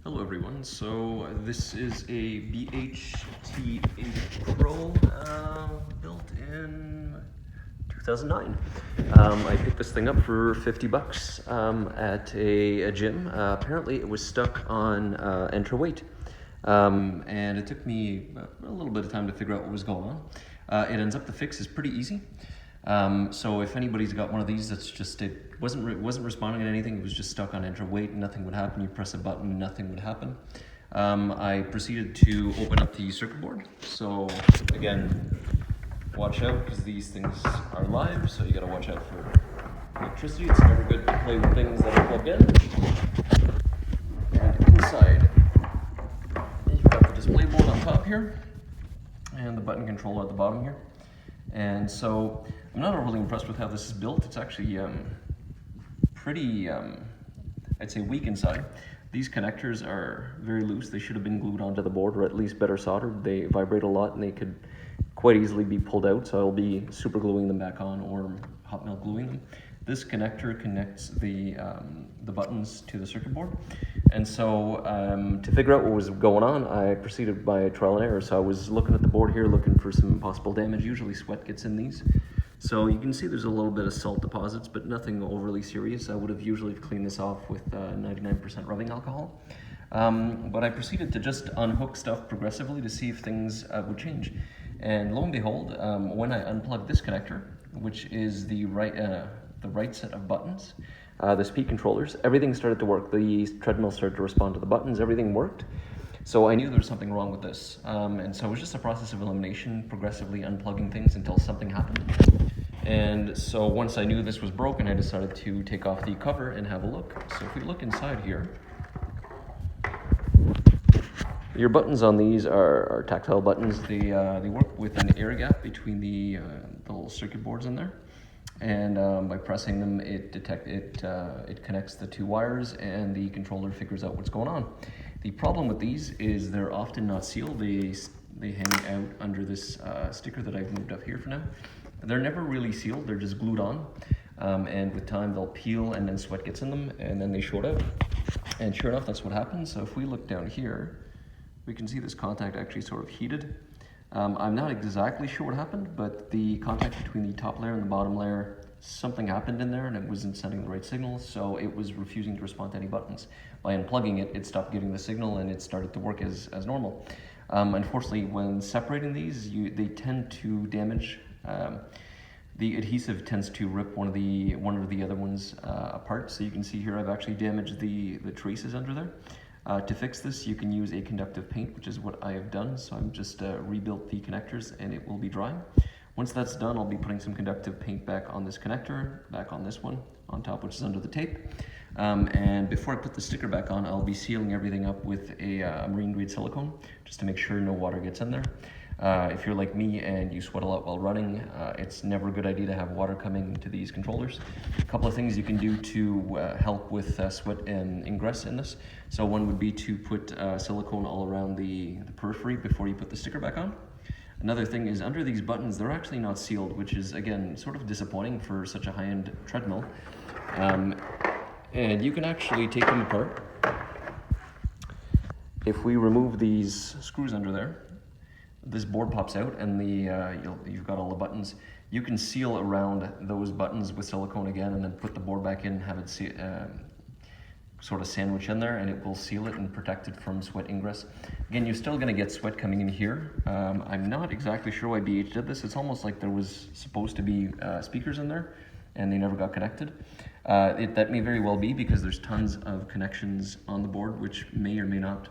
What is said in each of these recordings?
Hello everyone, so this is a BHT8 Pro built in 2009. I picked this thing up for 50 bucks at a gym. Apparently it was stuck on enter weight, and it took me a little bit of time to figure out what was going on. It ends up the fix is pretty easy. So if anybody's got one of these that's just, it wasn't responding to anything, it was just stuck on enter weight, nothing would happen. You press a button, nothing would happen. I proceeded to open up the circuit board. So again, watch out because these things are live, so you gotta watch out for electricity. It's never good to play with things that are plugged in. And inside, you've got the display board on top here, and the button controller at the bottom here. And so I'm not overly impressed with how this is built. It's actually pretty, I'd say, weak inside. These connectors are very loose. They should have been glued onto the board, or at least better soldered. They vibrate a lot and they could quite easily be pulled out, so I'll be super gluing them back on or hot melt gluing them. This connector connects the buttons to the circuit board. And so to figure out what was going on, I proceeded by trial and error. So I was looking at the board here, looking for some possible damage. Usually sweat gets in these. So you can see there's a little bit of salt deposits, but nothing overly serious. I would have usually cleaned this off with 99% rubbing alcohol. But I proceeded to just unhook stuff progressively to see if things would change. And lo and behold, when I unplugged this connector, which is the right set of buttons, the speed controllers, everything started to work. The treadmill started to respond to the buttons, everything worked. So I knew there was something wrong with this. And so it was just a process of elimination, progressively unplugging things until something happened. And so once I knew this was broken, I decided to take off the cover and have a look. So if we look inside here, your buttons on these are tactile buttons. They work with an air gap between the little circuit boards in there. And by pressing them, it connects the two wires, and the controller figures out what's going on. The problem with these is they're often not sealed. They hang out under this sticker that I've moved up here for now. They're never really sealed. They're just glued on, and with time they'll peel, and then sweat gets in them, and then they short out. And sure enough, that's what happens. So if we look down here, we can see this contact actually sort of heated. I'm not exactly sure what happened, but the contact between the top layer and the bottom layer, something happened in there and it wasn't sending the right signal, so it was refusing to respond to any buttons. By unplugging it, it stopped giving the signal and it started to work as normal. Unfortunately, when separating these, they tend to damage. The adhesive tends to rip one or the other ones apart. So you can see here I've actually damaged the traces under there. To fix this, you can use a conductive paint, which is what I have done. So I've just rebuilt the connectors and it will be drying. Once that's done, I'll be putting some conductive paint back on this connector, back on this one, on top, which is under the tape. And before I put the sticker back on, I'll be sealing everything up with a marine grade silicone, just to make sure no water gets in there. If you're like me and you sweat a lot while running, it's never a good idea to have water coming into these controllers. A couple of things you can do to help with sweat and ingress in this. So one would be to put silicone all around the periphery before you put the sticker back on. Another thing is under these buttons, they're actually not sealed, which is, again, sort of disappointing for such a high-end treadmill. And you can actually take them apart. If we remove these screws under there, this board pops out and you've got all the buttons. You can seal around those buttons with silicone again and then put the board back in and have it sort of sandwich in there, and it will seal it and protect it from sweat ingress. Again, you're still gonna get sweat coming in here. I'm not exactly sure why BH did this. It's almost like there was supposed to be speakers in there and they never got connected. That may very well be because there's tons of connections on the board which may or may not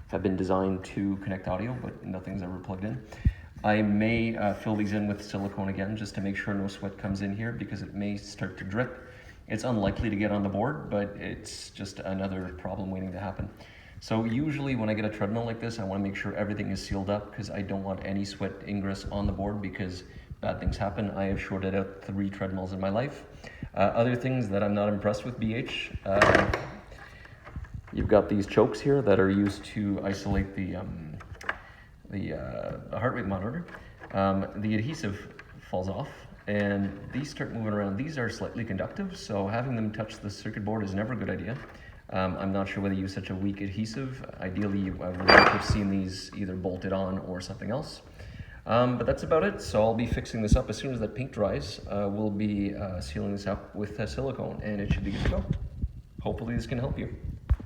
have been designed to connect audio, but nothing's ever plugged in. I may fill these in with silicone again just to make sure no sweat comes in here because it may start to drip. It's unlikely to get on the board, but it's just another problem waiting to happen. So usually when I get a treadmill like this, I want to make sure everything is sealed up because I don't want any sweat ingress on the board because bad things happen. I have shorted out 3 treadmills in my life. Other things that I'm not impressed with BH, you've got these chokes here that are used to isolate the heart rate monitor. The adhesive falls off and these start moving around. These are slightly conductive, so having them touch the circuit board is never a good idea. I'm not sure whether you use such a weak adhesive. Ideally, I would like to have seen these either bolted on or something else. But that's about it. So I'll be fixing this up as soon as that paint dries. We'll be sealing this up with silicone, and it should be good to go. Hopefully this can help you.